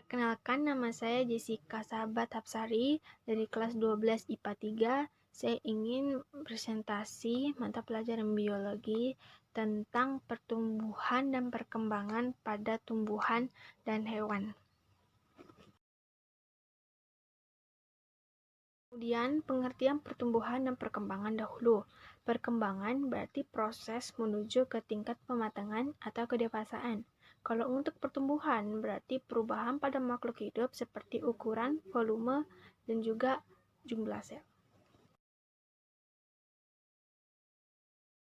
Kenalkan, nama saya Jessica Sahabat Hapsari dari kelas 12 IPA 3. Saya ingin presentasi mata pelajaran biologi tentang pertumbuhan dan perkembangan pada tumbuhan dan hewan. Kemudian, pengertian pertumbuhan dan perkembangan dahulu. Perkembangan berarti proses menuju ke tingkat pematangan atau kedewasaan. Kalau untuk pertumbuhan, berarti perubahan pada makhluk hidup seperti ukuran, volume, dan juga jumlah sel.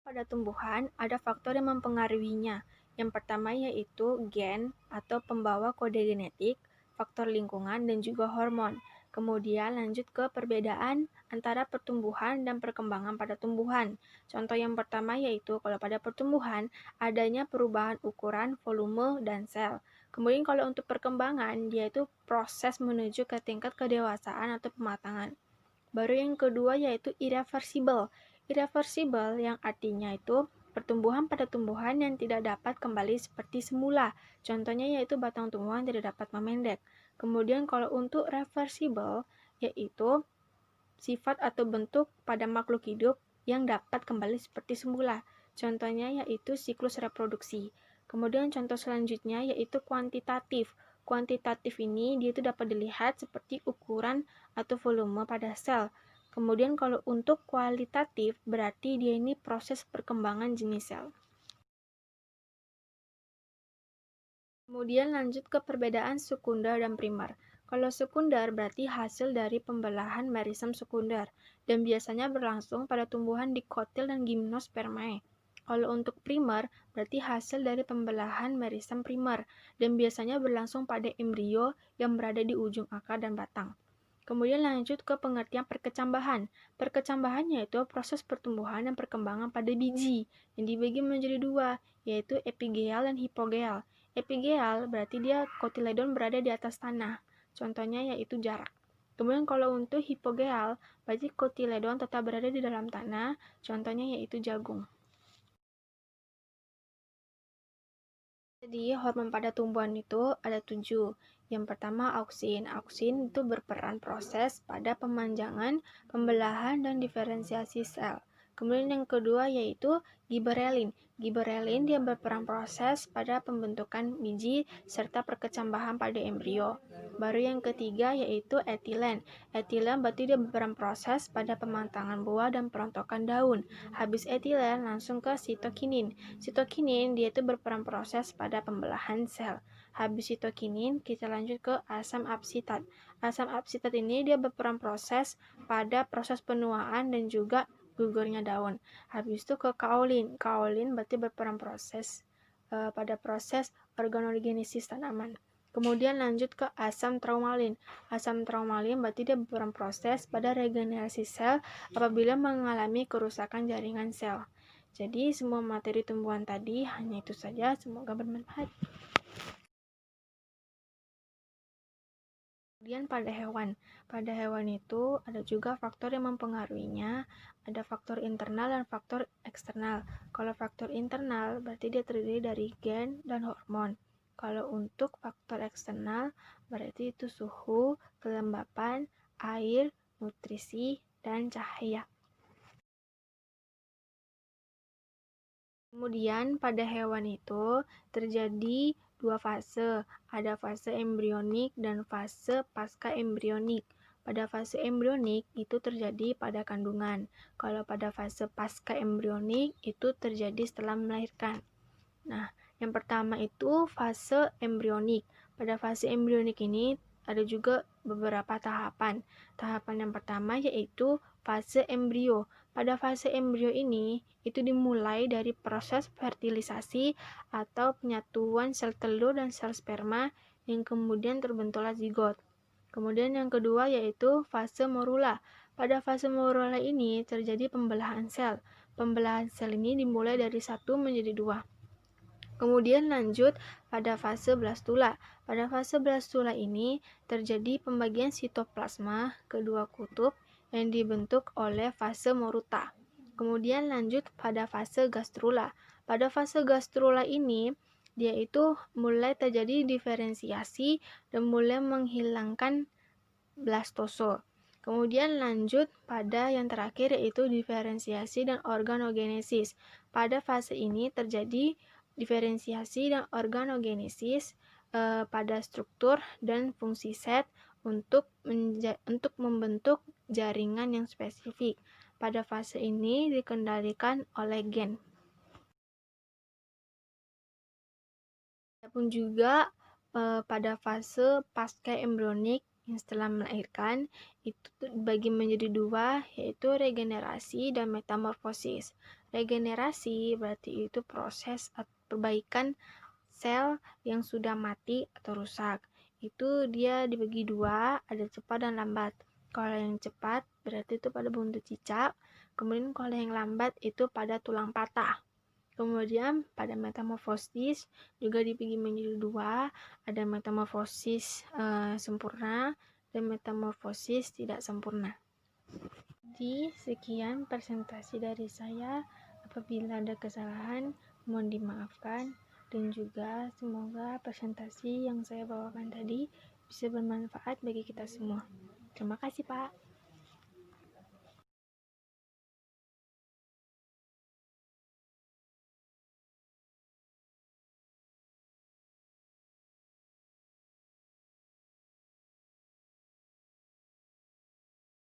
Pada tumbuhan, ada faktor yang mempengaruhinya. Yang pertama yaitu gen atau pembawa kode genetik, faktor lingkungan, dan juga hormon. Kemudian lanjut ke perbedaan antara pertumbuhan dan perkembangan pada tumbuhan. Contoh yang pertama yaitu kalau pada pertumbuhan adanya perubahan ukuran, volume, dan sel. Kemudian kalau untuk perkembangan yaitu proses menuju ke tingkat kedewasaan atau pematangan. Baru yang kedua yaitu irreversible. Irreversible yang artinya itu pertumbuhan pada tumbuhan yang tidak dapat kembali seperti semula. Contohnya yaitu batang tumbuhan tidak dapat memendek. Kemudian kalau untuk reversible yaitu sifat atau bentuk pada makhluk hidup yang dapat kembali seperti semula. Contohnya yaitu siklus reproduksi. Kemudian contoh selanjutnya yaitu kuantitatif. Kuantitatif ini dia itu dapat dilihat seperti ukuran atau volume pada sel. Kemudian kalau untuk kualitatif berarti dia ini proses perkembangan jenis sel. Kemudian lanjut ke perbedaan sekunder dan primer. Kalau sekunder berarti hasil dari pembelahan merisem sekunder dan biasanya berlangsung pada tumbuhan dikotil dan gimnospermae. Kalau untuk primer berarti hasil dari pembelahan merisem primer dan biasanya berlangsung pada embrio yang berada di ujung akar dan batang. Kemudian lanjut ke pengertian perkecambahan. Perkecambahan yaitu proses pertumbuhan dan perkembangan pada biji yang dibagi menjadi dua, yaitu epigeal dan hipogeal. Epigeal berarti dia kotiledon berada di atas tanah. Contohnya yaitu jarak. Kemudian kalau untuk hipogeal, berarti kotiledon tetap berada di dalam tanah. Contohnya yaitu jagung. Jadi, hormon pada tumbuhan itu ada 7. Yang pertama, auksin. Auksin itu berperan proses pada pemanjangan, pembelahan, dan diferensiasi sel. Kemudian yang kedua yaitu giberelin. Giberelin dia berperan proses pada pembentukan biji serta perkecambahan pada embrio. Baru yang ketiga yaitu etilen. Etilen berarti dia berperan proses pada pematangan buah dan perontokan daun. Habis etilen langsung ke sitokinin. Sitokinin dia itu berperan proses pada pembelahan sel. Habis sitokinin kita lanjut ke asam absitat. Asam absitat ini dia berperan proses pada proses penuaan dan juga gugurnya daun. Habis itu ke kaolin. Kaolin berarti berperan proses pada proses organogenesis tanaman. Kemudian lanjut ke asam traumalin. Asam traumalin berarti dia berperan proses pada regenerasi sel apabila mengalami kerusakan jaringan sel. Jadi semua materi tumbuhan tadi hanya itu saja, semoga bermanfaat. Kemudian pada hewan itu ada juga faktor yang mempengaruhinya, ada faktor internal dan faktor eksternal. Kalau faktor internal berarti dia terdiri dari gen dan hormon. Kalau untuk faktor eksternal berarti itu suhu, kelembapan, air, nutrisi, dan cahaya. Kemudian pada hewan itu terjadi dua fase, ada fase embrionik dan fase pasca embrionik. Pada fase embrionik itu terjadi pada kandungan. Kalau pada fase pasca embrionik itu terjadi setelah melahirkan. Nah, yang pertama itu fase embrionik. Pada fase embrionik ini ada juga beberapa tahapan. Tahapan yang pertama yaitu fase embrio. Pada fase embrio ini itu dimulai dari proses fertilisasi atau penyatuan sel telur dan sel sperma yang kemudian terbentuklah zigot. Kemudian yang kedua yaitu fase morula. Pada fase morula ini terjadi pembelahan sel. Pembelahan sel ini dimulai dari 1 menjadi 2. Kemudian lanjut pada fase blastula. Pada fase blastula ini terjadi pembagian sitoplasma kedua kutub yang dibentuk oleh fase moruta. Kemudian lanjut pada fase gastrula. Pada fase gastrula ini dia itu mulai terjadi diferensiasi dan mulai menghilangkan blastoso. Kemudian lanjut pada yang terakhir yaitu diferensiasi dan organogenesis. Pada fase ini terjadi diferensiasi dan organogenesis pada struktur dan fungsi sel untuk membentuk jaringan yang spesifik. Pada fase ini dikendalikan oleh gen. Adapun juga pada fase pasca embrionik yang setelah melahirkan itu dibagi menjadi dua, yaitu regenerasi dan metamorfosis. Regenerasi berarti itu proses perbaikan sel yang sudah mati atau rusak. Itu dia dibagi dua, ada cepat dan lambat. Kalau yang cepat berarti itu pada buntut cicak, kemudian kalau yang lambat itu pada tulang patah. Kemudian pada metamorfosis juga dibagi menjadi dua, ada metamorfosis sempurna dan metamorfosis tidak sempurna. Jadi sekian presentasi dari saya. Apabila ada kesalahan mohon dimaafkan, dan juga semoga presentasi yang saya bawakan tadi bisa bermanfaat bagi kita semua. Terima kasih Pak.